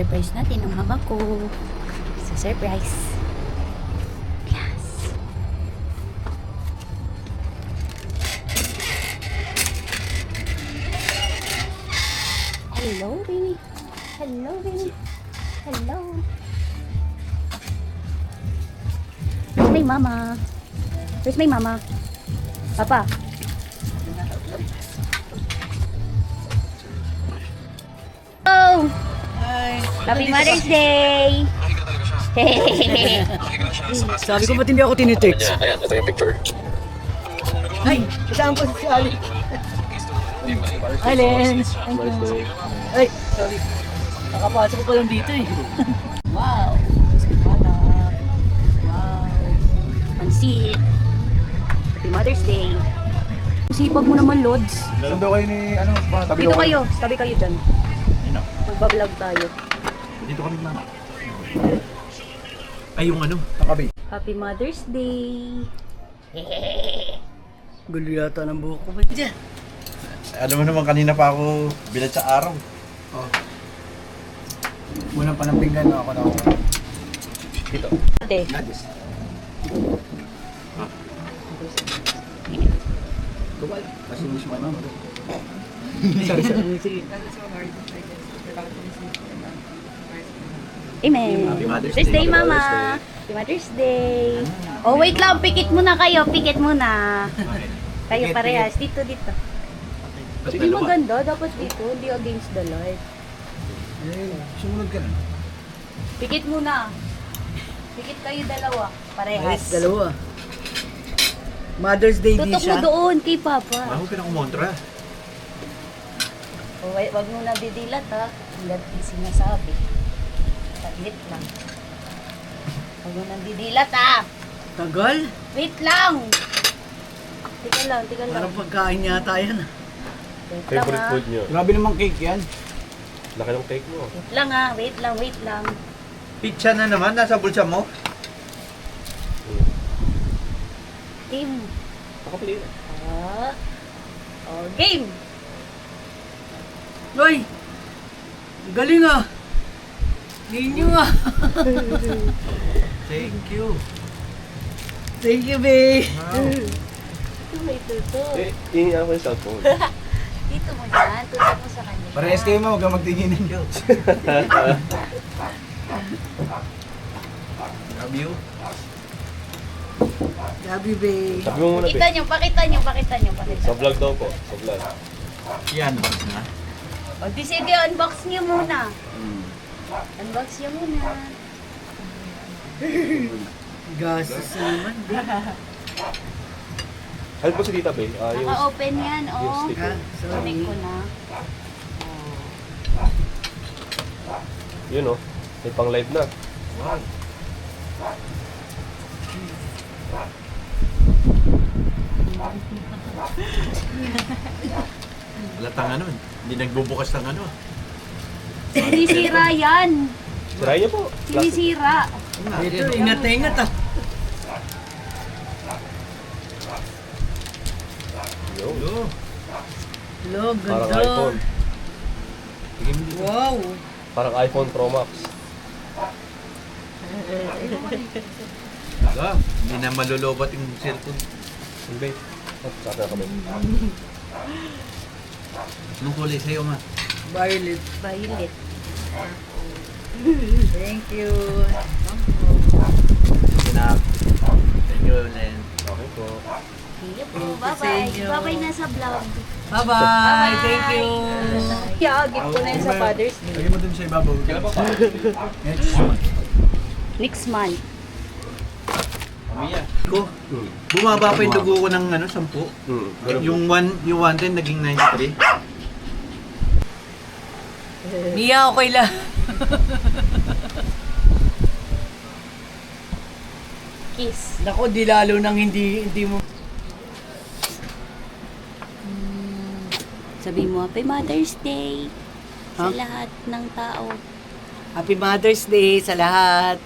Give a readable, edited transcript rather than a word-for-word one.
Surprise natin ang mama ko. Sa surprise. Yes. Hello, baby. Hello, baby. Hello. Where's my mama? Where's my mama? Papa. Oh! Happy Mother's Day! Sabi ko ba't hindi ako tinitext? Ayan, ito yung picture. Ay, kasama po si Ali. Hi, Len. Thank you. Ay, sorry. Nakapasok ko pa lang dito eh. Wow! Wow! Pansit! Happy Mother's Day! Sipag mo naman, Lods. Sundo kayo ni, ano, ba? Tabi Dito ko kayo. Tabi kayo dyan. Yun o. Magbablog tayo. Dito kami mama. Ay, yung ano? Nakabi. Happy Mother's Day! Gulo yata ng buhok ko ba? Diyan. Alam mo naman, kanina pa ako bilad sa araw. Oh. Unang panampinggan na ako na ako. Dito. Ate. Nadis. Duwal. Kasi mismo ano. Sige. Amen. Happy Mother's Day, Day. Mama. Happy Mother's Day. Oh, wait lang. Pikit muna kayo. Pikit muna. Kayo Pikit, parehas. Dito, dito. Hindi maganda. Dapat dito. Hindi against the light. Eh, sumunod ka na. Pikit muna. Pikit kayo dalawa. Parehas. Dalawa. Mother's Day din Tutok mo siya. doon kay Papa. Ako pinakumontra. Oh, wag mo na didilat ha. Hanggang sinasabi. Saglit lang. Wag mo na didilat ha. Tagal. Wait lang. Tika lang, tika lang. Parang pagkain yata yan. Wait lang Favorite ha. food nyo? Grabe namang cake yan. Laki ng cake mo. Wait lang ha. Wait lang, wait lang. Pizza na naman, nasa bulsa mo. Team. Nakapili na. Ah. Oh, game. Uy! Galing ah! Ninyo ah! Thank you. Thank you, babe! Ito may tuto. Eh, hihingi ako yung cellphone. Dito mo yan. Tutok mo sa kanya. Parehas kayo mo, huwag kang magtinginan nyo. Love you. Love you, babe! Sabi mo muna, Pakita babe. nyo, pakita nyo, pakita nyo, pakita. Sa vlog daw po. Sa vlog. Yan, box na. O, di sige, unbox nyo muna. Unbox nyo muna. Gastos naman, babe. Ano po si Tita, babe? Yung Naka-open yan, yung oh. sticker. Connect ko na. Yun, oh. May pang live na. Latang ano, hindi nagbubukas ng ano. Sinisira yan. Try niyo po. Sinisira. Ito, ingat na ingat ah. Yo. Hello. Hello, Parang ganda. iPhone. Sige mo dito. Wow! Parang iPhone Pro Max. Hindi na malulubat yung cellphone. Yung babe. Oh, sabi na kami. Anong kulay sa'yo, ma? Violet. Violet. Thank you. Enough. Thank you, Len. Okay po. Sige po. Thank Bye-bye. you. Bye-bye na sa vlog. Bye-bye! Thank you! Yeah, gift ko na yun sa Father's Day. Lagyan mo dun sa ibabaw. Kailan pa pa? Next month. Next month. Ko, bumaba pa yung dugo ko ng ano, 10. Yung... Yung 110 naging 93. Mia, okay lang. Kiss. Nako, di lalo nang hindi mo... Sabi mo, Happy Mother's Day sa Huh? lahat ng tao. Happy Mother's Day sa lahat.